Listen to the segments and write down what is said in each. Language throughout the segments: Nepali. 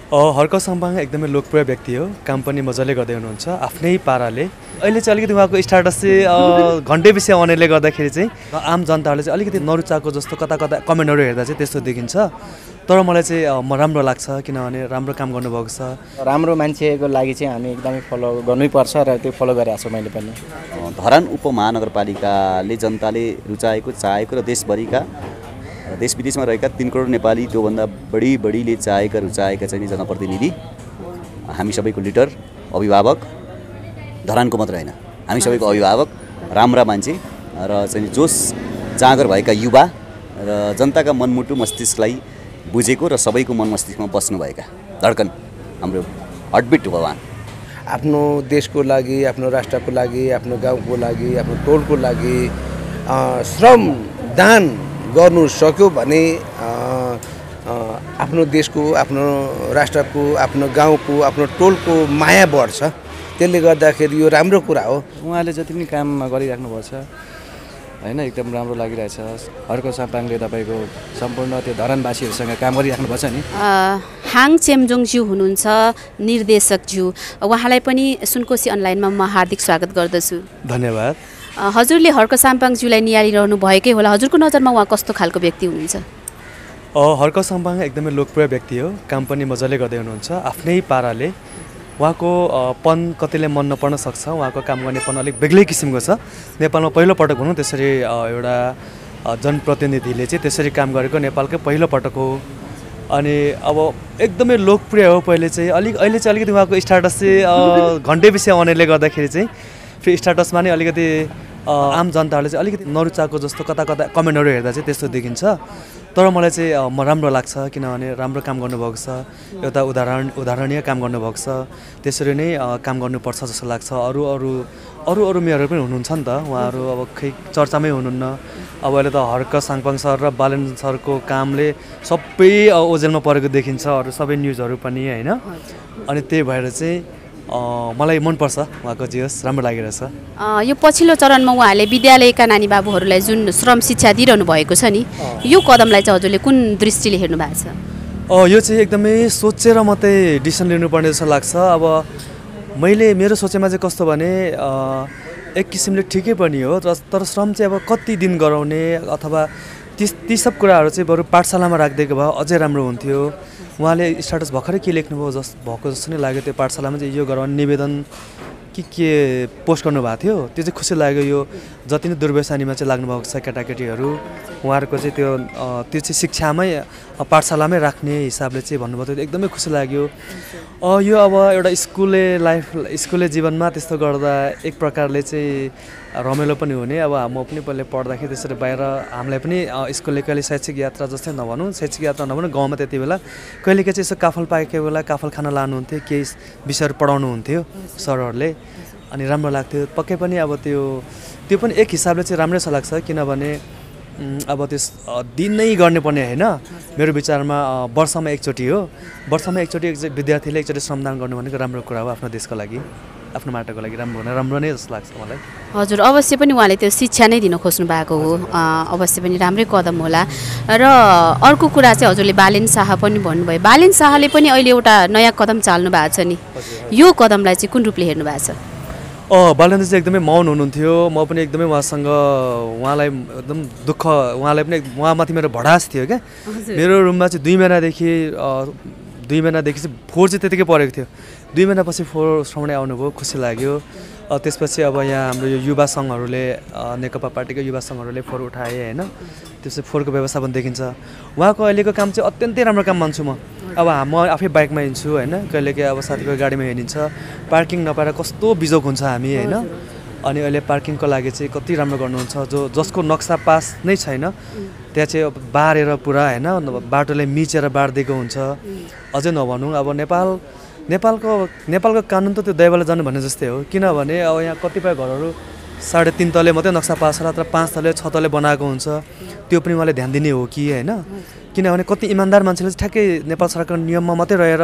हर्क साम्पाङ एकदमै लोकप्रिय व्यक्ति हो। काम पनि मजाले गर्दै हुनुहुन्छ आफ्नै पाराले। अहिले चाहिँ अलिकति उहाँको स्टाटस चाहिँ घन्टे पछि आउनेले गर्दाखेरि चाहिँ आम जनताहरूले चाहिँ अलिकति नरुचाएको जस्तो कता कता कमेन्टहरू हेर्दा चाहिँ त्यस्तो देखिन्छ। तर मलाई चाहिँ राम्रो लाग्छ किनभने राम्रो काम गर्नुभएको छ। राम्रो मान्छेको लागि चाहिँ हामी एकदमै फलो गर्नैपर्छ र त्यो फलो गरेको छु मैले पनि। धरान उपमहानगरपालिकाले जनताले रुचाएको चाहेको र देशभरिका देश विदेशमा रहेका 3 करोड नेपाली त्योभन्दा बढीले चाहेका रुचाएका चाहिँ जनप्रतिनिधि हामी सबैको लिडर अभिभावक धरानको मात्र हैन हामी सबैको अभिभावक राम्रा मान्छे र चाहिँ जोस जाँगर भएका युवा र जनताका मनमुटु मस्तिष्कलाई बुझेको र सबैको मन मस्तिष्कमा बस्नुभएका धड्कन हाम्रो हर्टबिट भगवान आफ्नो देशको लागि आफ्नो राष्ट्रको लागि आफ्नो गाउँको लागि आफ्नो टोलको लागि श्रम दान गर्नु सक्यो भने आफ्नो देशको आफ्नो राष्ट्रको आफ्नो गाउँको आफ्नो टोलको माया बढ्छ। त्यसले गर्दाखेरि यो राम्रो कुरा हो। उहाँले जति पनि काम गरिराख्नु भएको छ हैन एकदम राम्रो लागिरहेछ। हर्क साम्पाङले तपाईको सम्पूर्ण त्यो धरानवासीहरुसँग काम गरिराख्नु भएको छ नि। हाङ चेम्जोङज्यू हुनुहुन्छ निर्देशकज्यू, उहाँलाई पनि सुनकोशी अनलाइनमा म हार्दिक स्वागत गर्दछु। धन्यवाद। हजुरले हर्क साम्पाङज्यूलाई निहालिरहनु भएकै होला, हजुरको नजरमा उहाँ कस्तो खालको व्यक्ति हुनुहुन्छ? हर्क साम्पाङ एकदमै लोकप्रिय व्यक्ति हो। काम पनि मजाले गर्दै हुनुहुन्छ आफ्नै पाराले। उहाँको पन कतिले मन नपर्न सक्छ, उहाँको काम गर्ने पन अलिक बेग्लै किसिमको छ। नेपालमा पहिलो पटक भनौँ त्यसरी एउटा जनप्रतिनिधिले चाहिँ त्यसरी काम गरेको नेपालकै पहिलो पटक हो। अनि अब एकदमै लोकप्रिय हो। अहिले चाहिँ अलिकति उहाँको स्टाटस चाहिँ घन्टे पछि आउनेले गर्दाखेरि चाहिँ फेरि स्टाटसमा नै अलिकति आम जनताहरूले चाहिँ अलिकति नरुचाएको जस्तो कता कता कमेन्टहरू हेर्दा चाहिँ त्यस्तो देखिन्छ। तर मलाई चाहिँ राम्रो लाग्छ किनभने राम्रो काम गर्नुभएको छ। एउटा उदाहरणीय काम गर्नुभएको छ। त्यसरी नै काम गर्नुपर्छ जस्तो लाग्छ। अरू मेयरहरू पनि हुनुहुन्छ नि त, उहाँहरू अब खै चर्चामै हुनुहुन्न। अब अहिले त हर्क साम्पाङ सर र बालेन सरको कामले सबै ओजेलमा परेको देखिन्छ, अरू सबै न्युजहरू पनि हैन। अनि त्यही भएर चाहिँ मलाई मनपर्छ उहाँको जियोस्, राम्रो लागिरहेछ। यो पछिल्लो चरणमा उहाँले विद्यालयका नानी बाबुहरूलाई जुन श्रम शिक्षा दिइरहनु भएको छ नि, यो कदमलाई चाहिँ हजुरले कुन दृष्टिले हेर्नु भएको छ? यो चाहिँ एकदमै सोचेर मात्रै डिसिसन लिनुपर्ने जस्तो लाग्छ। अब मेरो सोचेमा चाहिँ कस्तो भने एक किसिमले ठिकै पनि हो, तर श्रम चाहिँ अब कति दिन गराउने अथवा ती सब कुराहरू चाहिँ बरु पाठशालामा राखिदिएको भए अझै राम्रो हुन्थ्यो। उहाँले स्टाटस भर्खरै के लेख्नुभयो भएको जस्तो नै लाग्यो। त्यो पाठशालामा चाहिँ यो गराउने निवेदन के पोस्ट गर्नुभएको थियो, त्यो चाहिँ खुसी लाग्यो। यो जति नै दुर्व्यसनीमा चाहिँ लाग्नुभएको छ केटाकेटीहरू, उहाँहरूको चाहिँ त्यो चाहिँ शिक्षामै पाठशालामै राख्ने हिसाबले चाहिँ भन्नुभयो, त्यो एकदमै खुसी लाग्यो। यो अब एउटा स्कुले जीवनमा त्यस्तो गर्दा एक प्रकारले चाहिँ रमाइलो पनि हुने। अब म पनि पहिले पढ्दाखेरि त्यसरी बाहिर हामीलाई पनि स्कुलले कहिले शैक्षिक यात्रा जस्तै नभनौँ, शैक्षिक यात्रा नभनौँ, गाउँमा त्यति बेला कहिलेकाहीँ चाहिँ यसो काफल पाकेको बेला काफल खाना लानुहुन्थ्यो, केही विषयहरू पढाउनुहुन्थ्यो सरहरूले, अनि राम्रो लाग्थ्यो पक्कै पनि। अब त्यो पनि एक हिसाबले चाहिँ राम्रै छ लाग्छ किनभने अब त्यस दिनै गर्नुपर्ने होइन। मेरो विचारमा वर्षमा एकचोटि हो, वर्षमा एकचोटि विद्यार्थीले एकचोटि श्रमदान गर्नु भनेको राम्रो कुरा हो। आफ्नो देशको लागि आफ्नो माटोको लागि राम्रो नै जस्तो लाग्छ मलाई। हजुर अवश्य पनि उहाँले त्यो शिक्षा नै दिन खोज्नु भएको हो, अवश्य पनि राम्रै कदम होला। र अर्को कुरा चाहिँ हजुरले बालेन शाह पनि भन्नुभयो, बालेन शाहले पनि अहिले एउटा नयाँ कदम चाल्नु भएको छ नि, यो कदमलाई चाहिँ कुन रूपले हेर्नु भएको छ? बालेन चाहिँ एकदमै मौन हुनुहुन्थ्यो। म पनि एकदमै उहाँलाई एकदम दुःख, उहाँमाथि मेरो भडास थियो क्या। मेरो रुममा चाहिँ 2 महिनादेखि चाहिँ फोहोर चाहिँ त्यतिकै परेको थियो। 2 महिनापछि फोहोर श्रमणै आउनुभयो, खुसी लाग्यो। त्यसपछि अब यहाँ हाम्रो यो युवा सङ्घहरूले नेकपा पार्टीको युवा सङ्घहरूले फोहोर उठाए होइन, त्यसपछि फोहोरको व्यवस्थापन देखिन्छ। उहाँको अहिलेको काम चाहिँ अत्यन्तै राम्रो काम मान्छु म। अब म आफै बाइकमा हिँड्छु होइन, कहिलेकाहीँ अब साथीको गाडीमा हिँडिन्छ, पार्किङ नपाएर कस्तो बिजोग हुन्छ हामी होइन। अनि अहिले पार्किङको लागि चाहिँ कति राम्रो गर्नुहुन्छ। जसको नक्सा पास नै छैन त्यहाँ चाहिँ बारेर पुरा होइन, बाटोले मिचेर बारिदिएको हुन्छ। अझै नभनौँ अब नेपालको कानुन त त्यो दैवले जानु भन्ने जस्तै हो। किनभने अब यहाँ कतिपय घरहरू 3.5 तले मात्रै नक्सा पास होला, तर 5 तले 6 तले बनाएको हुन्छ। त्यो पनि उहाँले ध्यान दिने हो कि होइन, किनभने कति इमान्दार मान्छेले चाहिँ ठ्याक्कै नेपाल सरकारको नियममा मात्रै रहेर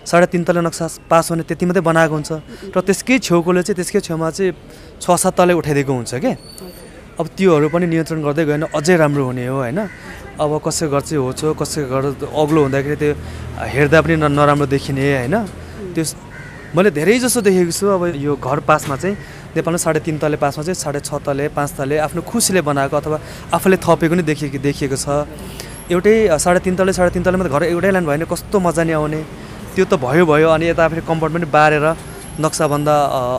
3.5 तले नक्सा पास हुने त्यति मात्रै बनाएको हुन्छ, र त्यसकै छेउकोले चाहिँ त्यसकै छेउमा चाहिँ 6-7 तले उठाइदिएको हुन्छ क्या। अब त्योहरू पनि नियन्त्रण गर्दै गएन अझै राम्रो हुने हो होइन। अब कसैको घर चाहिँ होचो कसैको घर अग्लो हुँदाखेरि त्यो हेर्दा पनि नराम्रो देखिने होइन त्यो मैले धेरै जसो देखेको छु। अब यो घर पासमा चाहिँ नेपालमा 3.5 तले पासमा चाहिँ 6.5 तले 5 तले आफ्नो खुसीले बनाएको अथवा आफूले थपेको नि देखिएको छ। एउटै 3.5 तले 3.5 तलेमा घर एउटै लाइन भयो भने कस्तो मजा नि आउने, त्यो त भयो। अनि यता फेरि कम्पाउन्ड पनि बारेर नक्साभन्दा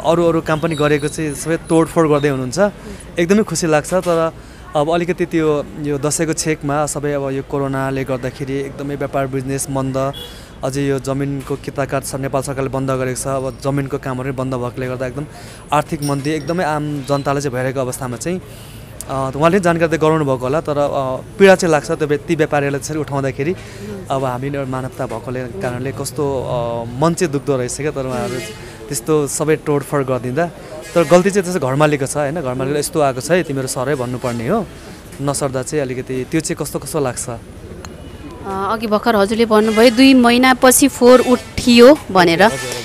अरू काम पनि गरेको चाहिँ सबै तोडफोड गर्दै हुनुहुन्छ, एकदमै खुसी लाग्छ। तर अब अलिकति त्यो यो दसैँको छेकमा सबै अब यो कोरोनाले गर्दाखेरि एकदमै व्यापार बिजनेस मन्द, अझै यो जमिनको किताकाट नेपाल सरकारले बन्द गरेको छ। अब जमिनको कामहरू बन्द भएकोले गर्दा एकदम आर्थिक मन्दी एकदमै आम जनतालाई चाहिँ भइरहेको अवस्थामा चाहिँ उहाँले जानकारी गराउनु भएको होला, तर पीडा चाहिँ लाग्छ त्यो ती व्यापारीहरूलाई त्यसरी उठाउँदाखेरि। अब हामी मानवता भएकोले कारणले कस्तो मन चाहिँ दुख्दो रहेछ क्या, तर उहाँहरू त्यस्तो सबै तोडफोड गरिदिँदा। तर गल्ती चाहिँ त्यसो घर मालिकको छ होइन, घर मालिकले यस्तो आएको छ है तिमीहरू सरै भन्नुपर्ने हो, नसर्दा चाहिँ अलिकति त्यो चाहिँ कस्तो लाग्छ। अघि भर्खर हजुरले भन्नुभयो 2 महिनापछि फोहोर उठियो भनेर।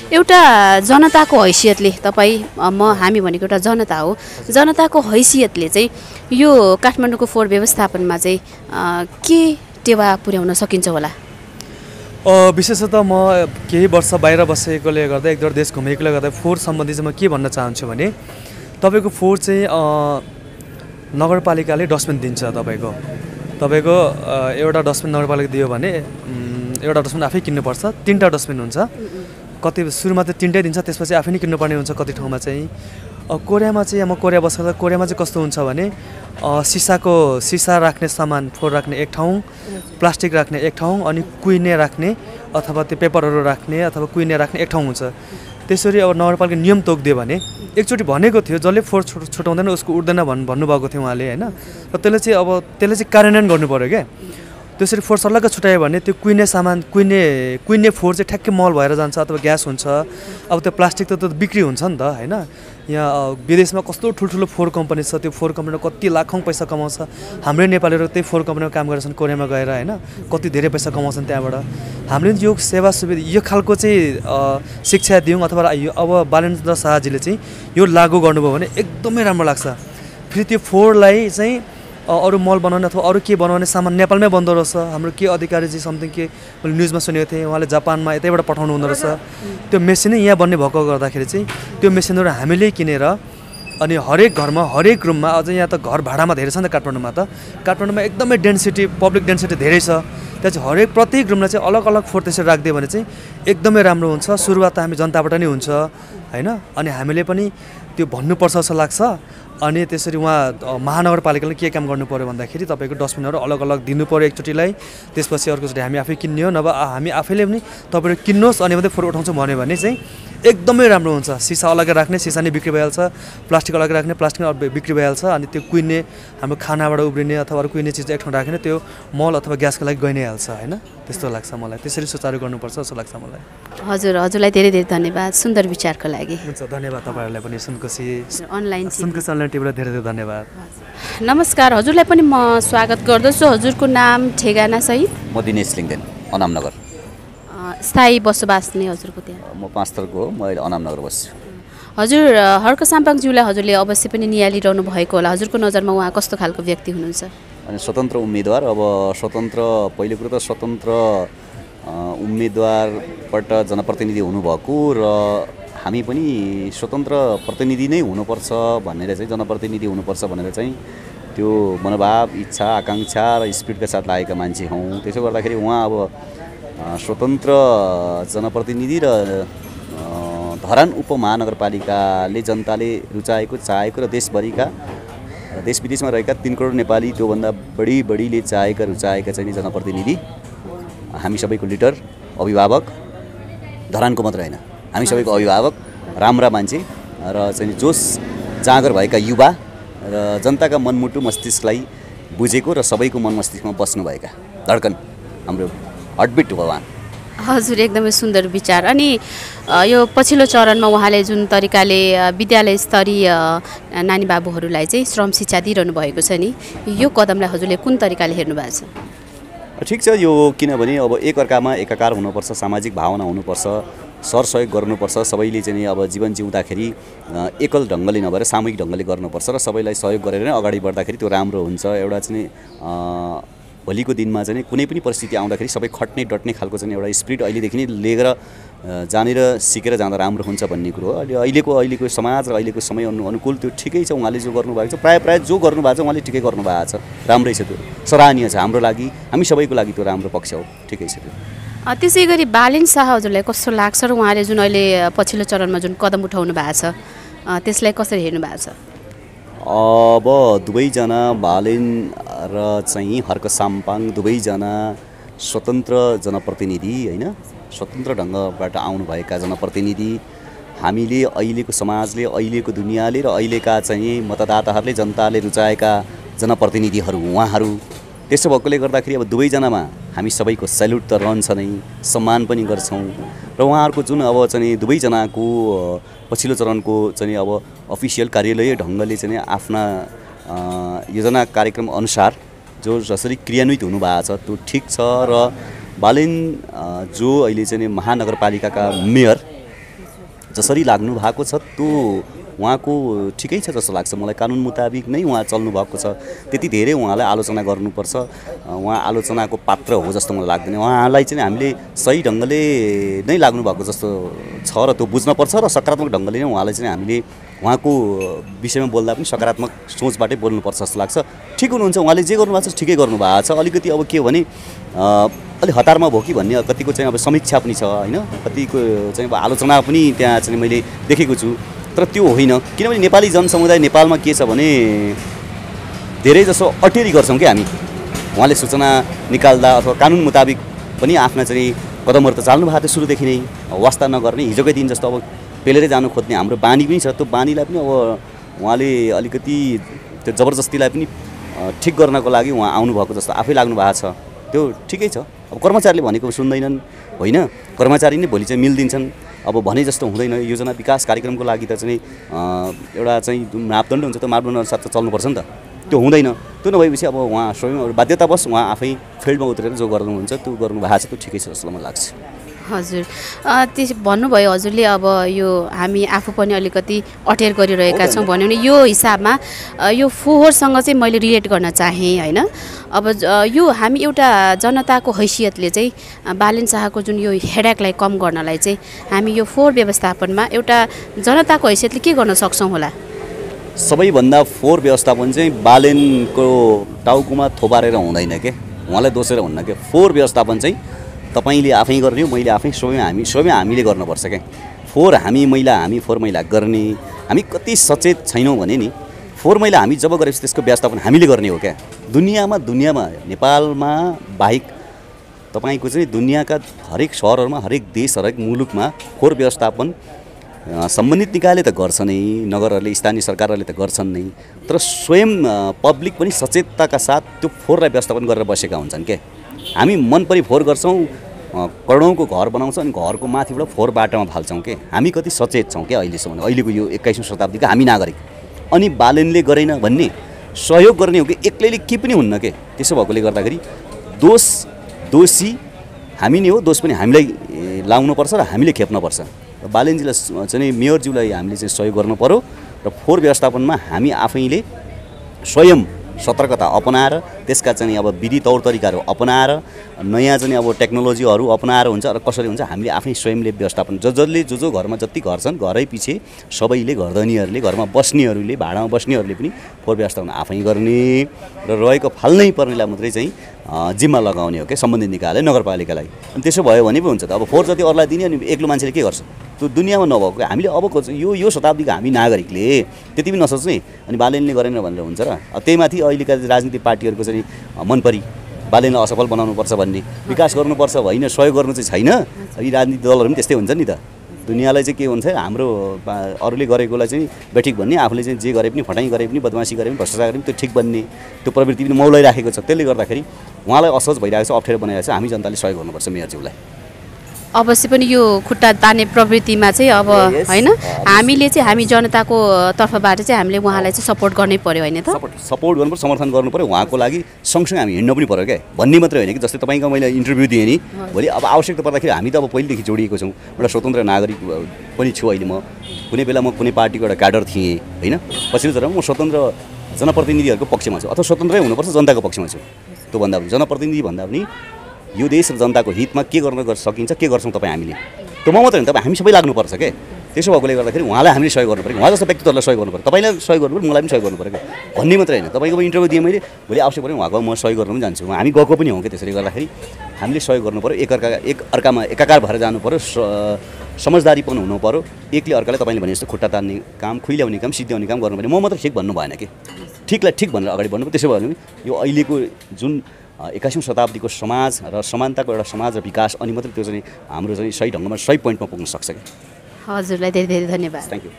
एउटा जनताको हैसियतले हामी भनेको एउटा जनता हो, जनताको हैसियतले चाहिँ यो काठमाडौँको फोहोर व्यवस्थापनमा चाहिँ के टेवा पुर्याउन सकिन्छ होला? विशेषतः म केही वर्ष बाहिर बसेकोले गर्दा एक दुईवटा देश घुमेकोले गर्दा फोहोर सम्बन्धी चाहिँ म के भन्न चाहन्छु भने तपाईँको फोहोर चाहिँ नगरपालिकाले डस्टबिन दिन्छ। तपाईँको एउटा डस्टबिन नगरपालिका दियो भने एउटा डस्टबिन आफै किन्नुपर्छ। 3टा डस्टबिन हुन्छ, कति सुरुमा त 3टै दिन्छ, त्यसपछि आफै नै किन्नुपर्ने हुन्छ कति ठाउँमा चाहिँ। कोरियामा चाहिँ म कोरिया बस्दा कोरियामा चाहिँ कस्तो हुन्छ भने सिसा राख्ने सामान फोहोर राख्ने एक ठाउँ, प्लास्टिक राख्ने एक ठाउँ, अनि कुइने राख्ने अथवा त्यो पेपरहरू राख्ने अथवा कुइने राख्ने एक ठाउँ हुन्छ। त्यसरी अब नगरपालिका नियम तोकिदियो भने एकचोटि भनेको थियो जसले फोहोर छुटाउँदैन उसको उठ्दैन भन्नुभएको थियो उहाँले होइन। र त्यसले चाहिँ कार्यान्वयन गर्नु पऱ्यो क्या। त्यसरी फोहोर सर्लक्क छुट्यायो भने त्यो कुइने सामान कुइने फोहोर चाहिँ ठ्याक्कै मल भएर जान्छ अथवा ग्यास हुन्छ। अब त्यो प्लास्टिक त बिक्री हुन्छ नि त होइन। यहाँ विदेशमा कस्तो ठुल्ठुलो फोहोर कम्पनी छ, त्यो फोहोर कम्पनीमा कति लाखौँ पैसा कमाउँछ। हाम्रै नेपालीहरू त्यही फोहोर कम्पनीमा काम गरेछन् कोरियामा गएर होइन, कति धेरै पैसा कमाउँछन् त्यहाँबाट। हामीले यो सेवा सुविधा यो खालको चाहिँ शिक्षा दियौँ अथवा अब बालेन्द्र शाहजीले चाहिँ यो लागू गर्नुभयो भने एकदमै राम्रो लाग्छ। फेरि त्यो फोहोरलाई चाहिँ अरू मल बनाउने अथवा अरू के बनाउने सामान नेपालमै बन्दो रहेछ। हाम्रो के अधिकारीजी समथिङ के मैले न्युजमा सुनेको थिएँ, उहाँले जापानमा यतैबाट पठाउनु हुँदो रहेछ। त्यो मेसिनै यहाँ बन्ने भएको गर्दाखेरि चाहिँ त्यो मेसिनहरू हामीले किनेर अनि हरेक घरमा हरेक रुममा, अझ यहाँ त घर भाडामा धेरै छ नि त काठमाडौँमा एकदमै डेन्सिटी पब्लिक डेन्सिटी धेरै छ। त्यहाँ चाहिँ हरेक प्रत्येक रुमलाई चाहिँ अलग अलग फोहोर त्यसरी राखिदियो भने चाहिँ एकदमै राम्रो हुन्छ। सुरुवात त हामी जनताबाट नै हुन्छ होइन, अनि हामीले पनि त्यो भन्नुपर्छ जस्तो लाग्छ। अनि त्यसरी उहाँ महानगरपालिकाले के काम गर्नु पऱ्यो भन्दाखेरि तपाईँको डस्टबिनहरू अलग अलग दिनु पऱ्यो एकचोटिलाई, त्यसपछि अर्कोचोटि हामी आफै किन्ने हो, नभए हामी आफैले पनि तपाईँहरू किन्नुहोस् अनि मात्रै फोहोर उठाउँछौँ भन्यो भने चाहिँ एकदमै राम्रो हुन्छ। सिसा अलग्गै राख्ने सिसा नै बिक्री भइहाल्छ, प्लास्टिक अलग्गै राख्ने प्लास्टिक बिक्री भइहाल्छ। अनि त्यो कुइने हाम्रो खानाबाट उब्रिने अथवा अरू कुइने चिज एक ठाउँ राख्ने त्यो मल अथवा ग्यासको लागि गइ नै हाल्छ होइन। त्यस्तो लाग्छ मलाई, त्यसरी सुचारू गर्नुपर्छ जस्तो लाग्छ मलाई। हजुरलाई धेरै धेरै धन्यवाद सुन्दर विचारको लागि। हुन्छ, धन्यवाद तपाईँहरूलाई पनि। सुनकोशी अनलाइन टिभीलाई धेरै धेरै धन्यवाद। नमस्कार, हजुरलाई पनि म स्वागत गर्दछु। हजुरको नाम ठेगाना सहित? म दिनेश लिङ्गदेन, अनामनगर। स्थायी बसोबास नै हजुरको त्यहाँ? म 5 थरको हो, म अहिले अनामनगर बस्छु। हजुर हर्क साम्पाङज्यूलाई हजुरले अवश्य पनि निहालिरहनु भएको होला। हजुरको नजरमा उहाँ कस्तो खालको व्यक्ति हुनुहुन्छ? अनि स्वतन्त्र उम्मेदवार। अब पहिलो कुरो त स्वतन्त्र उम्मेदवारबाट जनप्रतिनिधि हुनुभएको र हामी पनि स्वतन्त्र प्रतिनिधि नै हुनुपर्छ भनेर चाहिँ जनप्रतिनिधि हुनुपर्छ भनेर चाहिँ त्यो मनोभाव इच्छा आकाङ्क्षा र स्पिडका साथ लागेका मान्छे हौँ। त्यसो गर्दाखेरि उहाँ अब स्वतन्त्र जनप्रतिनिधि र धरान उपमहानगरपालिकाले जनताले रुचाएको चाहेको र देशभरिका देश विदेशमा रहेका 3 करोड नेपाली त्योभन्दा बढीले चाहेका रुचाएका चाहिँ जनप्रतिनिधि, हामी सबैको लिडर अभिभावक, धरानको मात्र होइन हामी सबैको अभिभावक, राम्रा मान्छे र चाहिँ जोस जाँगर भएका युवा र जनताका मनमुटु मस्तिष्कलाई बुझेको र सबैको मन मस्तिष्कमा बस्नुभएका धड्कन हाम्रो हर्टबिट हो उहाँ। हजुर एकदमै सुन्दर विचार। अनि यो पछिल्लो चरणमा उहाँले जुन तरिकाले विद्यालय स्तरीय नानी बाबुहरूलाई चाहिँ श्रम शिक्षा दिइरहनु भएको छ नि, यो कदमलाई हजुरले कुन तरिकाले हेर्नु भएको छ? ठिक छ यो, किनभने अब एकअर्कामा एकाकार हुनुपर्छ, सामाजिक भावना हुनुपर्छ, सरसहयोग गर्नुपर्छ। सबैले चाहिँ अब जीवन जिउँदाखेरि एकल ढङ्गले नभएर सामूहिक ढङ्गले गर्नुपर्छ र सबैलाई सहयोग गरेर नै अगाडि बढ्दाखेरि त्यो राम्रो हुन्छ। एउटा चाहिँ भोलिको दिनमा चाहिँ कुनै पनि परिस्थिति आउँदाखेरि सबै खट्ने डट्ने खालको चाहिँ एउटा स्पिरिट अहिलेदेखि नै लिएर जानेर सिकेर जाँदा राम्रो हुन्छ भन्ने कुरो हो। अहिलेको समाज र अहिलेको समय अनुकूल त्यो ठिकै छ। उहाँले जो गर्नुभएको छ प्रायः जो गर्नुभएको छ उहाँले ठिकै गर्नुभएको छ, राम्रै छ, त्यो सराहनीय छ। हाम्रो लागि, हामी सबैको लागि त्यो राम्रो पक्ष हो, ठिकै छ त्यो। त्यसै गरी बालेन शाह हजुरलाई कस्तो लाग्छ र उहाँले जुन अहिले पछिल्लो चरणमा जुन कदम उठाउनु भएको छ त्यसलाई कसरी हेर्नु भएको छ? अब दुवैजना बालेन र चाहिँ हर्क साम्पाङ दुवैजना स्वतन्त्र जनप्रतिनिधि होइन, स्वतन्त्र ढङ्गबाट आउनुभएका जनप्रतिनिधि। हामीले अहिलेको समाजले, अहिलेको दुनियाँले र अहिलेका चाहिँ मतदाताहरूले, जनताले रुचाएका जनप्रतिनिधिहरू उहाँहरू। त्यसो भएकोले गर्दाखेरि अब दुवैजनामा हामी सबैको सल्युट त रहन्छ नै, सम्मान पनि गर्छौँ। र उहाँहरूको जुन अब चाहिँ दुवैजनाको पछिल्लो चरणको चाहिँ अब अफिसियल कार्यालय ढङ्गले चाहिँ आफ्ना योजना कार्यक्रम अनुसार जो जसरी क्रियान्वित हुनुभएको छ त्यो ठिक छ। र बालेन जो अहिले चाहिँ महानगरपालिकाका मेयर जसरी लाग्नु भएको छ त्यो उहाँको ठिकै छ जस्तो लाग्छ मलाई। कानुन मुताबिक नै उहाँ चल्नु भएको छ। त्यति धेरै उहाँलाई आलोचना गर्नुपर्छ, उहाँ आलोचनाको पात्र हो जस्तो मलाई लाग्दैन। उहाँलाई चाहिँ हामीले सही ढङ्गले नै लाग्नु भएको जस्तो छ र त्यो बुझ्नुपर्छ र सकारात्मक ढङ्गले नै उहाँलाई चाहिँ हामीले उहाँको विषयमा बोल्दा पनि सकारात्मक सोचबाटै बोल्नुपर्छ जस्तो लाग्छ। ठिक हुनुहुन्छ, उहाँले जे गर्नुभएको छ ठिकै गर्नुभएको छ। अलिकति अब के हो भने अलिक हतारमा भयो कि भन्ने कतिको चाहिँ अब समीक्षा पनि छ होइन, कतिको चाहिँ अब आलोचना पनि त्यहाँ चाहिँ मैले देखेको छु। तर त्यो होइन, किनभने नेपाली जनसमुदाय नेपालमा के छ भने धेरै जसो अटेरी गर्छौँ कि हामी। उहाँले सूचना निकाल्दा अथवा कानुन मुताबिक पनि आफ्ना चाहिँ कदमहरू त चाल्नु भएको थियो सुरुदेखि नै, वास्ता नगर्ने, हिजोकै दिन जस्तो अब पेलेरै जानु खोज्ने हाम्रो बानी पनि छ। त्यो बानीलाई पनि अब उहाँले अलिकति त्यो जबरजस्तीलाई पनि ठिक गर्नको लागि उहाँ आउनुभएको जस्तो आफै लाग्नु भएको छ। त्यो ठिकै छ। अब कर्मचारीले भनेको सुन्दैनन् होइन, कर्मचारी नै भोलि चाहिँ मिल्दिन्छन्। अब भने जस्तो हुँदैन। योजना विकास कार्यक्रमको लागि त चाहिँ एउटा चाहिँ जुन मापदण्ड हुन्छ त्यो मापदण्ड अनुसार त चल्नुपर्छ नि त, त्यो हुँदैन। त्यो नभएपछि अब उहाँ स्वयं बाध्यतावश उहाँ आफै फिल्डमा उत्रेर जो गर्नुहुन्छ त्यो गर्नुभएको छ, त्यो ठिकै छ जस्तो मलाई लाग्छ। हजुर, त्यस भन्नुभयो हजुरले अब यो हामी आफू पनि अलिकति अटेर गरिरहेका छौँ भन्यो भने यो हिसाबमा यो फोहोरसँग चाहिँ मैले रिलेट गर्न चाहेँ होइन। अब यो हामी एउटा जनताको हैसियतले चाहिँ बालेन शाहको जुन यो हेडेकलाई कम गर्नलाई चाहिँ हामी यो फोहोर व्यवस्थापनमा एउटा जनताको हैसियतले के गर्न सक्छौँ होला? सबैभन्दा फोहोर व्यवस्थापन चाहिँ बालेनको टाउकोमा थोपारेर हुँदैन के, उहाँलाई दोषेर हुन्न के। फोहोर व्यवस्थापन चाहिँ तपाईँले आफै गर्ने हो, मैले आफै स्वयं हामीले गर्नुपर्छ क्या। फोहोर हामी फोहोर मैला गर्ने, हामी कति सचेत छैनौँ भने नि फोहोर मैला हामी जब गरेपछि त्यसको व्यवस्थापन हामीले गर्ने हो क्या। दुनियाँमा नेपालमा बाहेक तपाईँको चाहिँ दुनियाँका हरेक सहरहरूमा, हरेक देश, हरेक मुलुकमा फोहोर व्यवस्थापन सम्बन्धित निकायले त गर्छ नै, नगरहरूले, स्थानीय सरकारहरूले त गर्छन् नै। तर स्वयं पब्लिक पनि सचेतताका साथ त्यो फोहोरलाई व्यवस्थापन गरेर बसेका हुन्छन् क्या। हामी मन परि फोहोर गर्छौँ, करोडौँको घर बनाउँछौँ अनि घरको माथिबाट फोहोर बाटोमा फाल्छौँ के। हामी कति सचेत छौँ क्या अहिलेसम्म, अहिलेको यो 21औँ शताब्दीका हामी नागरिक। अनि बालेनले गरेन भन्ने सहयोग गर्ने हो कि एक्लैले के पनि हुन्न के। त्यसो भएकोले गर्दाखेरि दोषी हामी नै हो, दोष पनि हामीलाई लाउनुपर्छ र हामीले खेप्नुपर्छ। बालेनजीलाई चाहिँ मेयरज्यूलाई हामीले चाहिँ सहयोग गर्नु पर्यो र फोहोर व्यवस्थापनमा हामी आफैले स्वयं सतर्कता अपनाएर त्यसका चाहिँ अब विधि तौर तरिकाहरू अपनाएर नयाँ चाहिँ अब टेक्नोलोजीहरू अपनाएर हुन्छ र कसरी हुन्छ हामीले आफै स्वयंले व्यवस्थापन जसले जो घरमा जति घर छन् घरै पछि सबैले घरधनीहरूले, घरमा बस्नेहरूले, भाडामा बस्नेहरूले पनि फोहोर व्यवस्थापन आफै गर्ने र रहेको फाल्नै पर्नेलाई मात्रै चाहिँ जिम्मा लगाउने हो क्या सम्बन्धित निकायले, नगरपालिकालाई। अनि त्यसो भयो भने पो हुन्छ त। अब फोहोर जति अरूलाई दिने अनि एक्लो मान्छेले के गर्छ? त्यो दुनियाँमा नभएको हामीले अबको यो शताब्दीको हामी नागरिकले त्यति पनि नसोच्ने अनि बालेनले गरेन भनेर हुन्छ र। त्यही माथि अहिलेका राजनीतिक पार्टीहरूको चाहिँ मनपरी बालेनलाई असफल बनाउनुपर्छ भन्ने, विकास गर्नुपर्छ होइन, सहयोग गर्नु चाहिँ छैन। यी राजनीतिक दलहरू पनि त्यस्तै हुन्छ नि त। दुनियाँलाई चाहिँ के हुन्छ, हाम्रो अरूले गरेकोलाई चाहिँ बेठिक भन्ने, आफूले चाहिँ जे गरे पनि, फटाइ गरे पनि, बदमासी गरे पनि, भ्रष्टाचार गरे पनि त्यो ठिक भन्ने त्यो प्रवृत्ति पनि मौलाइराखेको छ। त्यसले गर्दाखेरि उहाँलाई असहज भइरहेको छ, अप्ठ्यारो बनाइरहेको छ। हामी जनताले सहयोग गर्नुपर्छ मेयरज्यूलाई। अवश्य पनि यो खुट्टा तान्ने प्रवृत्तिमा चाहिँ अब होइन हामीले चाहिँ हामी जनताको तर्फबाट चाहिँ हामीले उहाँलाई चाहिँ सपोर्ट गर्नै पर्यो होइन त? सपोर्ट गर्नु पर्यो, समर्थन गर्नु पर्यो। उहाँको लागि सँगसँगै हामी हिँड्नु पनि पर्यो क्या। भन्ने मात्रै होइन कि जस्तै तपाईँको मैले इन्टरभ्यू दिएँ नि, भोलि अब आवश्यकता पर्दाखेरि हामी त अब पहिलेदेखि जोडिएको छौँ, एउटा स्वतन्त्र नागरिक पनि छु अहिले। म कुनै बेला म कुनै पार्टीको एउटा क्याडर थिएँ होइन, पछिल्लो चरणमा म स्वतन्त्र जनप्रतिनिधिहरूको पक्षमा छु अथवा स्वतन्त्रै हुनुपर्छ जनताको पक्षमा छु। त्योभन्दा पनि जनप्रतिनिधि भन्दा पनि यो देश र जनताको हितमा के गर्न सकिन्छ, के गर्छौँ तपाईँ हामीले, त्यो म मात्रै होइन, तपाईँ हामी सबै लाग्नुपर्छ के। त्यसो भएकोले गर्दाखेरि उहाँलाई हामीले सहयोग गर्नु पऱ्यो, उहाँ जस्तो व्यक्तित्वलाई सहयोग गर्नु पऱ्यो, तपाईँलाई सहयोग गर्नु पऱ्यो, मलाई पनि सहयोग गर्नु पऱ्यो भन्ने मात्रै होइन। तपाईँको इन्टरभ्यू दिएँ मैले, भोलि आवश्यक पऱ्यो उहाँको म सहयोग गर्नु पनि जान्छु, हामी गएको पनि हौँ कि। त्यसरी गर्दाखेरि हामीले सहयोग गर्नु पऱ्यो, एकअर्कामा एकाकार भएर जानु पऱ्यो, समझदारीपन हुनु पऱ्यो। एकले अर्कालाई तपाईँले भने जस्तो खुट्टा तान्ने काम, खुइल्याउने काम, सिद्ध्याउने काम गर्नु पर्यो। म मात्र ठिक भन्नु भएन कि, ठिकलाई ठिक भनेर अगाडि बढ्नु। त्यसो भयो भने यो अहिलेको जुन 21औं शताब्दीको समाज र समानताको एउटा समाज र विकास अनि मात्रै त्यो चाहिँ हाम्रो चाहिँ सही ढङ्गमा सही पोइन्टमा पुग्न सक्छ कि। हजुरलाई धेरै धेरै धन्यवाद। Thank you.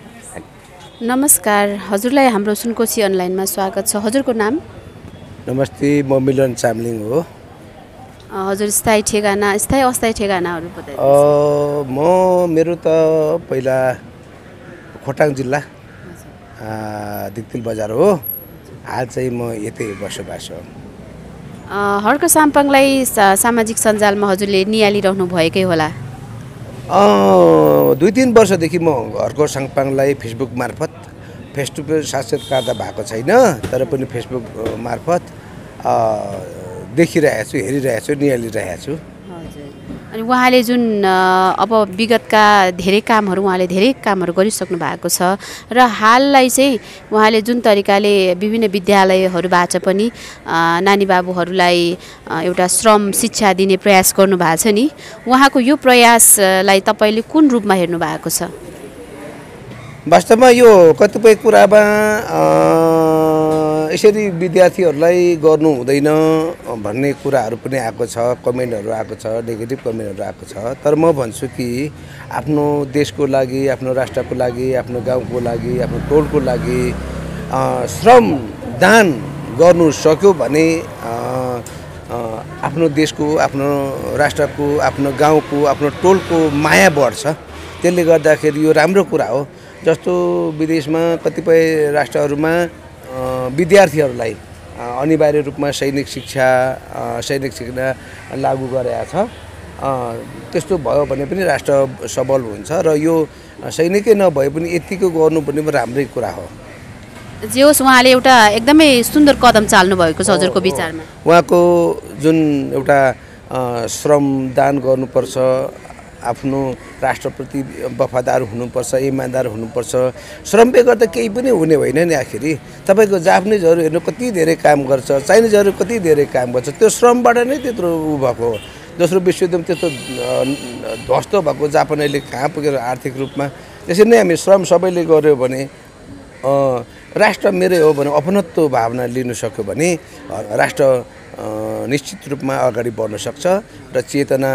नमस्कार, हजुरलाई हाम्रो सुनकोशी अनलाइनमा स्वागत छ। हजुरको नाम? नमस्ते, म मिलन चामलिङ हो। हजुर स्थायी ठेगाना, स्थायी अस्थायी ठेगानाहरू बताइदिनु। मेरो त पहिला खोटाङ जिल्ला दिक्तिल बजार हो। हाल चाहिँ म यतै बसोबास हो। हर्क साम्पाङलाई सामाजिक सञ्जालमा हजुरले निहालिरहनु भएकै होला। 2-3 वर्षदेखि म हर्क साम्पाङलाई फेसबुक मार्फत, फेस टु फेस साक्षात्कार भएको छैन, तर पनि फेसबुक मार्फत देखिरहेको छु, हेरिरहेको छु, निहालिरहेको छु। अनि उहाँले जुन अब विगतका धेरै कामहरू गरिसक्नु भएको छ र हाललाई चाहिँ उहाँले जुन तरिकाले विभिन्न विद्यालयहरूबाट पनि नानी बाबुहरूलाई एउटा श्रम शिक्षा दिने प्रयास गर्नुभएको छ नि, उहाँको यो प्रयासलाई तपाईँले कुन रूपमा हेर्नु भएको छ? वास्तवमा यो कतिपय कुरामा यसरी विद्यार्थीहरूलाई गर्नु हुँदैन भन्ने कुराहरू पनि आएको छ, कमेन्टहरू आएको छ, नेगेटिभ कमेन्टहरू आएको छ। तर म भन्छु कि आफ्नो देशको लागि, आफ्नो राष्ट्रको लागि, आफ्नो गाउँको लागि, आफ्नो टोलको लागि श्रम दान गर्नु सक्यो भने आफ्नो देशको, आफ्नो राष्ट्रको, आफ्नो गाउँको, आफ्नो टोलको माया बढ्छ। त्यसले गर्दाखेरि यो राम्रो कुरा हो। जस्तो विदेशमा कतिपय राष्ट्रहरूमा विद्यार्थीहरूलाई अनिवार्य रूपमा सैनिक शिक्षा लागू गरेका छ। त्यस्तो भयो भने पनि राष्ट्र सबल हुन्छ र यो सैनिकै नभए पनि यतिको गर्नु पनि राम्रै कुरा हो। जे होस्, उहाँले एउटा एकदमै सुन्दर कदम चाल्नु भएको छ हजुरको विचारमा। उहाँको जुन एउटा श्रम दान गर्नुपर्छ, आफ्नो राष्ट्रप्रति वफादार हुनुपर्छ, इमान्दार हुनुपर्छ। श्रमले गर्दा केही पनि हुने होइन नि। आखिरी तपाईँको जापानिजहरू हेर्नु कति धेरै काम गर्छ, चाइनिजहरू कति धेरै काम गर्छ, त्यो श्रमबाट नै त्यत्रो भएको हो। दोस्रो विश्वयुद्धमा त्यस्तो ध्वस्त भएको जापान अहिले कहाँ पुगेर आर्थिक रूपमा। त्यसरी नै हामी श्रम सबैले गर्यो भने, राष्ट्र मेरै हो भने अपनत्व भावना लिनु सक्यो भने राष्ट्र निश्चित रूपमा अगाडि बढ्न सक्छ र चेतना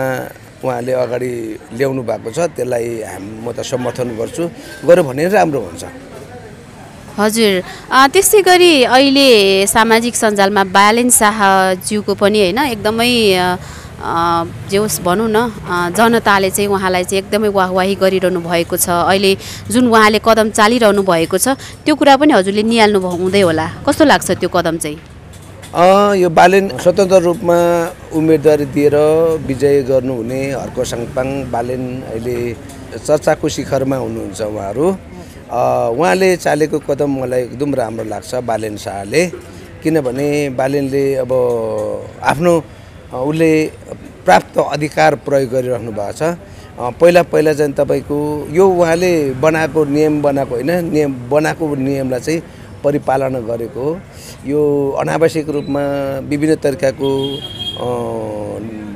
उहाँले अगाडि ल्याउनु भएको छ, त्यसलाई म त समर्थन गर्छु। गर्यो भने राम्रो हुन्छ। हजुर, त्यसै गरी अहिले सामाजिक सञ्जालमा बालेन शाहज्यूको पनि होइन एकदमै जे होस् भनौँ न, जनताले चाहिँ उहाँलाई चाहिँ एकदमै वाहवाही गरिरहनु भएको छ। अहिले जुन उहाँले कदम चालिरहनु भएको छ त्यो कुरा पनि हजुरले निहाल्नु हुँदै होला। कस्तो लाग्छ त्यो कदम चाहिँ? यो बालेन स्वतन्त्र रूपमा उम्मेदवारी दिएर विजय गर्नुहुने हर्क साम्पाङ बालेन अहिले चर्चाको शिखरमा हुनुहुन्छ। उहाँले चालेको कदम मलाई एकदम राम्रो लाग्छ बालेन शाहले। किनभने बालेनले अब आफ्नो उसले प्राप्त अधिकार प्रयोग गरिरहनु भएको छ। पहिला चाहिँ तपाईँको यो उहाँले बनाएको नियम बनाएको होइन, नियमलाई चाहिँ परिपालना गरेको। यो अनावश्यक रूपमा विभिन्न तरिकाको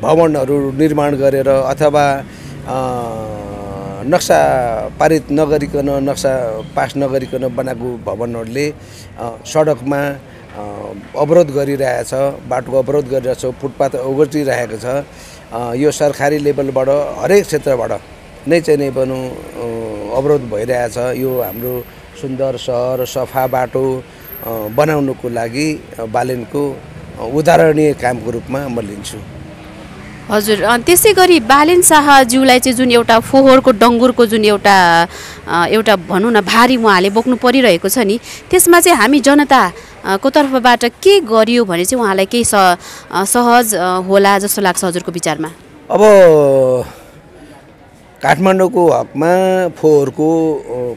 भवनहरू निर्माण गरेर अथवा नक्सा पारित नगरिकन, नक्सा पास नगरिकन बनाएको भवनहरूले सडकमा अवरोध गरिरहेछ, बाटोको अवरोध गरिरहेछ, फुटपाथ ओगटिरहेको छ। यो सरकारी लेभलबाट हरेक क्षेत्रबाट नै चाहिँ नै भनौँ अवरोध भइरहेछ। यो हाम्रो सुन्दर सहर, सफा बाटो बनाउनुको लागि बालेनको उदाहरणीय कामको रूपमा म लिन्छु। हजुर, त्यसै गरी बालेन शाहज्यूलाई चाहिँ जुन एउटा फोहोरको डङ्गुरको जुन एउटा भनौँ न भारी उहाँले बोक्नु परिरहेको छ नि, त्यसमा चाहिँ हामी जनताको तर्फबाट के गरियो भने चाहिँ उहाँलाई केही सहज होला जस्तो लाग्छ हजुरको विचारमा? अब काठमाडौँको हकमा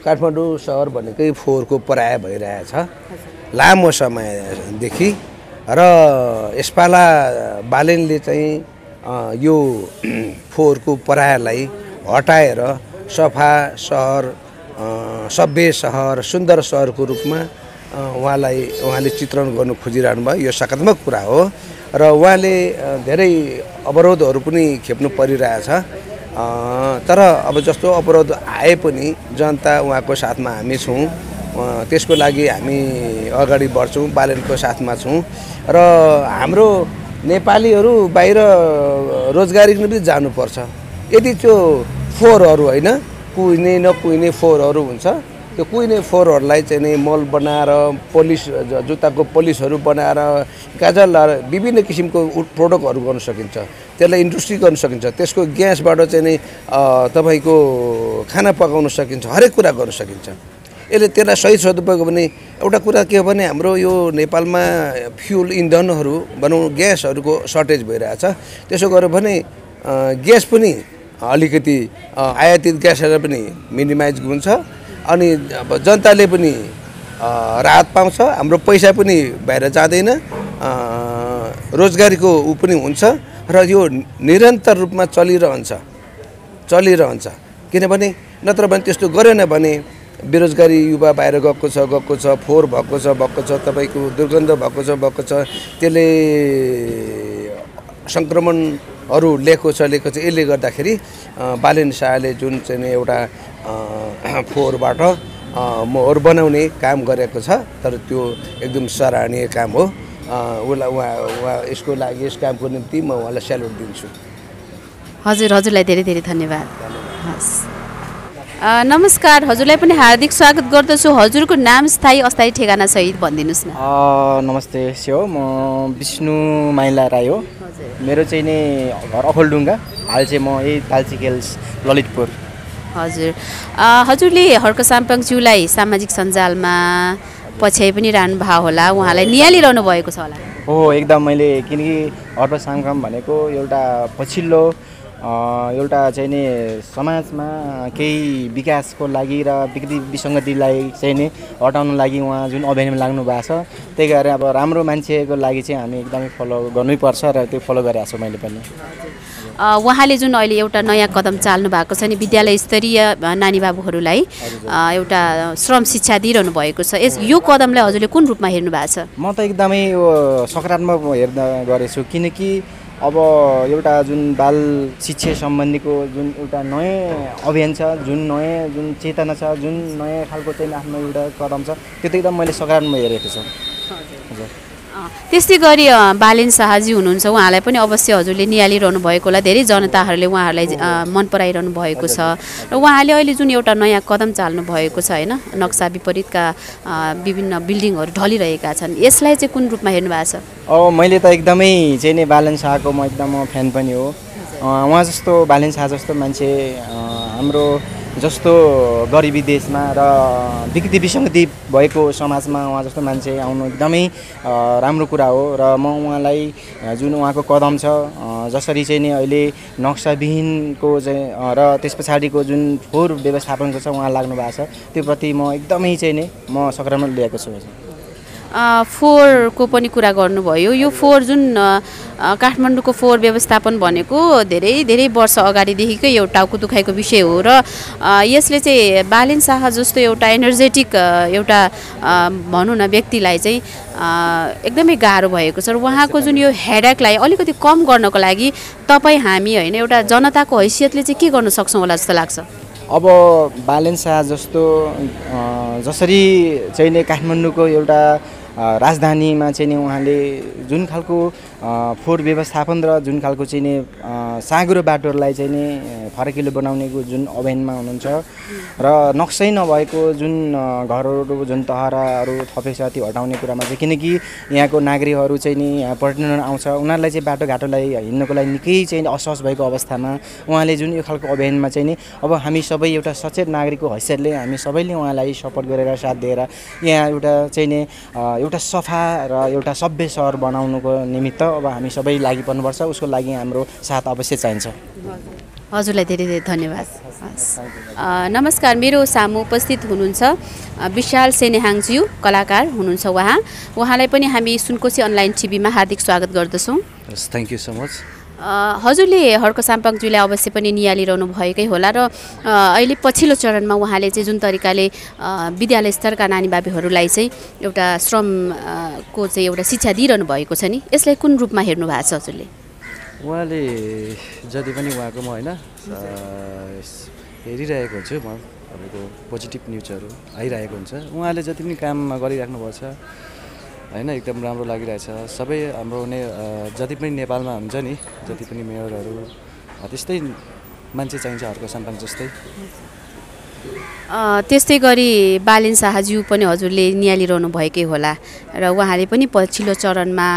काठमाडौँ सहर भनेकै फोहोरको पराय भइरहेछ लामो समयदेखि। र यसपाला बालेनले चाहिँ यो फोहोरको परायलाई हटाएर सफा सहर, सभ्य सहर, सुन्दर सहरको रूपमा उहाँले चित्रण गर्नु खोजिरहनु भयो। यो सकारात्मक कुरा हो र उहाँले धेरै अवरोधहरू पनि खेप्नु परिरहेछ। तर अब जस्तो अवरोध आए पनि जनता उहाँको साथमा हामी छौँ, त्यसको लागि हामी अगाडि बढ्छौँ, बालेनको साथमा छौँ र हाम्रो नेपालीहरू बाहिर रोजगारी पनि जानुपर्छ। यदि त्यो फोहोरहरू होइन, कुहिने नकुहिने फोहोरहरू हुन्छ, त्यो कुहिने फोहोरहरूलाई चाहिँ नि मल बनाएर पोलिस, जुत्ताको पोलिसहरू बनाएर गाजल विभिन्न किसिमको प्रोडक्टहरू गर्न सकिन्छ, त्यसलाई इन्डस्ट्री गर्न सकिन्छ, त्यसको ग्यासबाट चाहिँ नि तपाईँको खाना पकाउन सकिन्छ, हरेक कुरा गर्न सकिन्छ। यसले त्यसलाई सही सदुपयोग भने एउटा कुरा के हो भने हाम्रो यो नेपालमा फ्युल इन्धनहरू भनौँ ग्यासहरूको सर्टेज भइरहेछ। त्यसो गर्यो भने ग्यास पनि अलिकति आयातित ग्यासहरू पनि मिनिमाइज हुन्छ अनि अब जनताले पनि राहत पाउँछ, हाम्रो पैसा पनि बाहिर जाँदैन, रोजगारीको ऊ पनि हुन्छ र यो निरन्तर रूपमा चलिरहन्छ। किनभने नत्र भने त्यस्तो गरेन भने बेरोजगारी युवा बाहिर गएको छ, फोहोर भएको छ, तपाईँको दुर्गन्ध भएको छ, त्यसले सङ्क्रमणहरू ल्याएको छ। यसले गर्दाखेरि बालेन शाहले जुन चाहिँ एउटा फोहोरबाट मोहर बनाउने काम गरेको छ, तर त्यो एकदम सराहनीय काम हो। उहाँ यसको लागि, यस कामको निम्ति म उहाँलाई स्यालुट दिन्छु। हजुरलाई धेरै धेरै धन्यवाद। हस्, नमस्कार, हजुरलाई पनि हार्दिक स्वागत गर्दछु। हजुरको नाम, स्थायी अस्थायी ठेगाना सहित भनिदिनुहोस् न। नमस्ते स्यो, म विष्णु माइला राई हो। मेरो चाहिँ नि घर अखोलडुङ्गा, हाल चाहिँ म यही तालचिखेल ललितपुर। हजुरले हर्क साम्पाङज्यूलाई सामाजिक सञ्जालमा पछ्याइ पनि रहनु भयो होला, उहाँलाई निहालिरहनु भएको छ होला। हो, एकदम। मैले किनकि हर्क साम्पाङ भनेको एउटा पछिल्लो एउटा चाहिँ नि समाजमा केही विकासको लागि र विसङ्गतिलाई चाहिँ नि हटाउनु लागि उहाँ जुन अभियानमा लाग्नु भएको छ, त्यही कारण अब राम्रो मान्छेको लागि चाहिँ हामी एकदमै फलो गर्नैपर्छ र त्यो फलो गरेको छु मैले पनि। उहाँले जुन अहिले एउटा नयाँ कदम चाल्नु भएको छ नि, विद्यालय स्तरीय नानी बाबुहरूलाई एउटा श्रम शिक्षा दिइरहनु भएको छ, यो कदमलाई हजुरले कुन रूपमा हेर्नु भएको छ? म त एकदमै सकारात्मक हेर्दा गरेछु, किनकि अब एउटा जुन बाल शिक्षा सम्बन्धीको जुन एउटा नयाँ अभियान छ, जुन चेतना छ, जुन नयाँ खालको चाहिँ आफ्नो एउटा कदम छ, त्यो त एकदम मैले सकारात्मक हेरेको छु। हजुर। त्यस्तै गरी बालेन शाहजी हुनुहुन्छ, उहाँलाई पनि अवश्य हजुरले निहालिरहनु भएको होला। धेरै जनताहरूले उहाँहरूलाई मन पराइरहनु भएको छ र उहाँले अहिले जुन एउटा नयाँ कदम चाल्नु भएको छ होइन, नक्सा विपरीतका विभिन्न बिल्डिङहरू ढलिरहेका छन्, यसलाई चाहिँ कुन रूपमा हेर्नु भएको छ? मैले त एकदमै चाहिँ नि बालेन शाहको म एकदम फ्यान पनि हो। उहाँ जस्तो, बालेन शाह जस्तो मान्छे हाम्रो जस्तो गरिबी देशमा र विसङ्गति भएको समाजमा उहाँ जस्तो मान्छे आउनु एकदमै राम्रो कुरा हो र म उहाँलाई जुन उहाँको कदम छ, जसरी चाहिँ नि अहिले नक्साविहीनको चाहिँ र त्यस पछाडिको जुन फोहोर व्यवस्थापनको छ उहाँ लाग्नु भएको छ, त्यो प्रति म एकदमै चाहिँ नि म सकारात्मक लिएको छु। फोहोरको पनि कुरा गर्नुभयो। यो फोहोर जुन काठमाडौँको फोहोर व्यवस्थापन भनेको धेरै धेरै वर्ष अगाडिदेखिकै एउटा टाउको दुखाइको विषय हो र यसले चाहिँ बालेन शाह जस्तो एउटा एनर्जेटिक एउटा भनौँ न व्यक्तिलाई चाहिँ एकदमै गाह्रो भएको छ र उहाँको जुन यो हेडेकलाई अलिकति कम गर्नको लागि तपाईँ, हामी होइन, एउटा जनताको हैसियतले चाहिँ के गर्न सक्छौँ होला जस्तो लाग्छ? अब बालेन शाह जस्तो जसरी चाहिँ नि काठमाडौँको एउटा राजधानीमा चाहिँ नि उहाँले जुन खालको फोहोर व्यवस्थापन र जुन खालको चाहिँ नि साँघुरो बाटोहरूलाई चाहिँ नि फराकिलो बनाउनेको जुन अभियानमा हुनुहुन्छ र नक्सै नभएको जुन घरहरू, जुन तहराहरू थपेको छ, त्यो हटाउने कुरामा चाहिँ, किनकि यहाँको नागरिकहरू चाहिँ नि यहाँ पर्यटन आउँछ, उनीहरूलाई चाहिँ बाटोघाटोलाई हिँड्नको लागि निकै चाहिँ असहज भएको अवस्थामा उहाँले जुन यो खालको अभियानमा चाहिँ नि अब हामी सबै एउटा सचेत नागरिकको हैसियतले हामी सबैले उहाँलाई सपोर्ट गरेर साथ दिएर यहाँ एउटा चाहिँ नि एउटा सफा र एउटा सभ्य सहर बनाउनुको निमित्त अब हामी सबै लागि पर्नुपर्छ। उसको लागि हाम्रो साथ अवश्य चाहिन्छ। हजुरलाई धेरै धेरै धन्यवाद। हस्। नमस्कार, मेरो सामु उपस्थित हुनुहुन्छ विशाल सेनेहाङज्यू, कलाकार हुनुहुन्छ उहाँलाई पनि हामी सुनकोशी अनलाइन टिभीमा हार्दिक स्वागत गर्दछौँ। हस्, थ्याङ्क यू सो मच। हजुरले हर्क साम्पाङज्यूलाई अवश्य पनि निहालिरहनु भएकै होला र अहिले पछिल्लो चरणमा उहाँले चाहिँ जुन तरिकाले विद्यालय स्तरका नानीबाबीहरूलाई चाहिँ एउटा श्रमको चाहिँ एउटा शिक्षा दिइरहनु भएको छ नि, यसलाई कुन रूपमा हेर्नु भएको छ हजुरले? उहाँले जति पनि उहाँको म होइन हेरिरहेको हुन्छु, म तपाईँको पोजिटिभ न्युजहरू आइरहेको हुन्छ। उहाँले जति पनि काम गरिराख्नु भएको छ होइन, एकदम राम्रो लागिरहेछ। सबै हाम्रो जति पनि नेपालमा हुन्छ नि, जति पनि मेयरहरू त्यस्तै मान्छे चाहिन्छ हर्क साम्पाङ जस्तै। त्यस्तै गरी बालेन शाहज्यू पनि हजुरले निहालिरहनु भएकै होला र उहाँले पनि पछिल्लो चरणमा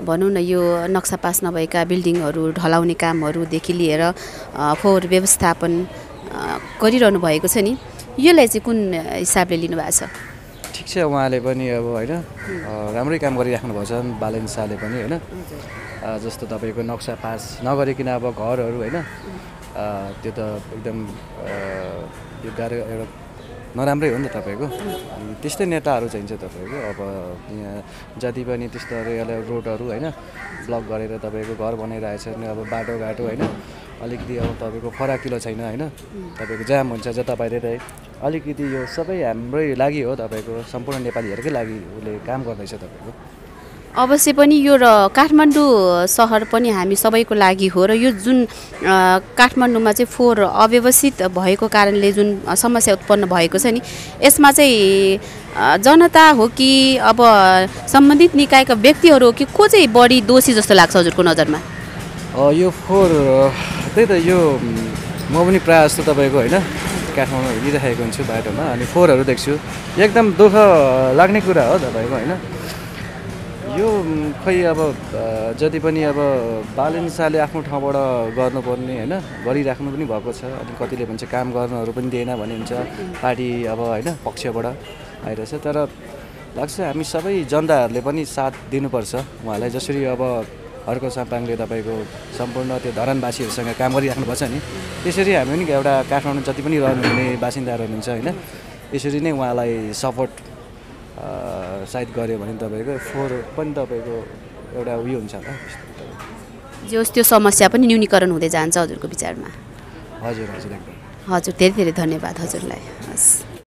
भनौँ न यो नक्सा पास नभएका बिल्डिङहरू ढलाउने कामहरूदेखि लिएर फोहोर व्यवस्थापन गरिरहनु भएको छ नि, यसलाई चाहिँ कुन हिसाबले लिनुभएको छ? ठिक छ, उहाँले पनि अब होइन राम्रै काम गरिराख्नु भएको छ बालेन शाहले पनि होइन। जस्तो तपाईँको नक्सा पास नगरिकन अब घरहरू होइन त्यो त एकदम यो गाह्रो एउटा नराम्रै हो नि त तपाईँको। अनि त्यस्तै नेताहरू चाहिन्छ तपाईँको। अब यहाँ जति पनि त्यस्तो रोडहरू होइन ब्लक गरेर तपाईँको घर बनाइरहेछ नि, अब बाटोघाटो होइन अलिकति अब तपाईँको फराकिलो छैन होइन, तपाईँको जाम हुन्छ जतापाइरै। अलिकति यो सबै हाम्रै लागि हो, तपाईँको सम्पूर्ण नेपालीहरूकै लागि उसले काम गर्दैछ तपाईँको। अवश्य पनि यो र काठमाडौँ सहर पनि हामी सबैको लागि हो र यो जुन काठमाडौँमा चाहिँ फोहोर अव्यवस्थित भएको कारणले जुन समस्या उत्पन्न भएको छ नि, यसमा चाहिँ जनता हो कि अब सम्बन्धित निकायका व्यक्तिहरू हो कि को चाहिँ बढी दोषी जस्तो लाग्छ हजुरको नजरमा? यो फोहोर त्यही त, यो म पनि प्रायः जस्तो तपाईँको होइन काठमाडौँ हिँडिरहेको हुन्छु बाटोमा, अनि फोहोरहरू देख्छु, एकदम दुःख लाग्ने कुरा हो तपाईँको होइन। यो खै अब जति पनि अब बालेन शाहले आफ्नो ठाउँबाट गर्नुपर्ने होइन गरिराख्नु पनि भएको छ। अनि कतिले भन्छ काम गर्नुहरू पनि दिएन भन्ने हुन्छ, पार्टी अब होइन पक्षबाट आइरहेछ। तर लाग्छ हामी सबै जनताहरूले पनि साथ दिनुपर्छ उहाँलाई। जसरी अब हर्क साम्पाङले तपाईँको सम्पूर्ण त्यो धरानवासीहरूसँग काम गरिराख्नु भएको छ नि, त्यसरी हामी पनि एउटा काठमाडौँ जति पनि रहनुहुने बासिन्दाहरू हुनुहुन्छ होइन, यसरी नै उहाँलाई सपोर्ट सायद गऱ्यो भने तपाईँको फोहोर पनि तपाईँको एउटा उयो हुन्छ होला। जो त्यो समस्या पनि न्यूनीकरण हुँदै जान्छ हजुरको विचारमा? हजुर हजुर एकदम। हजुर धेरै धेरै धन्यवाद हजुरलाई। हस्।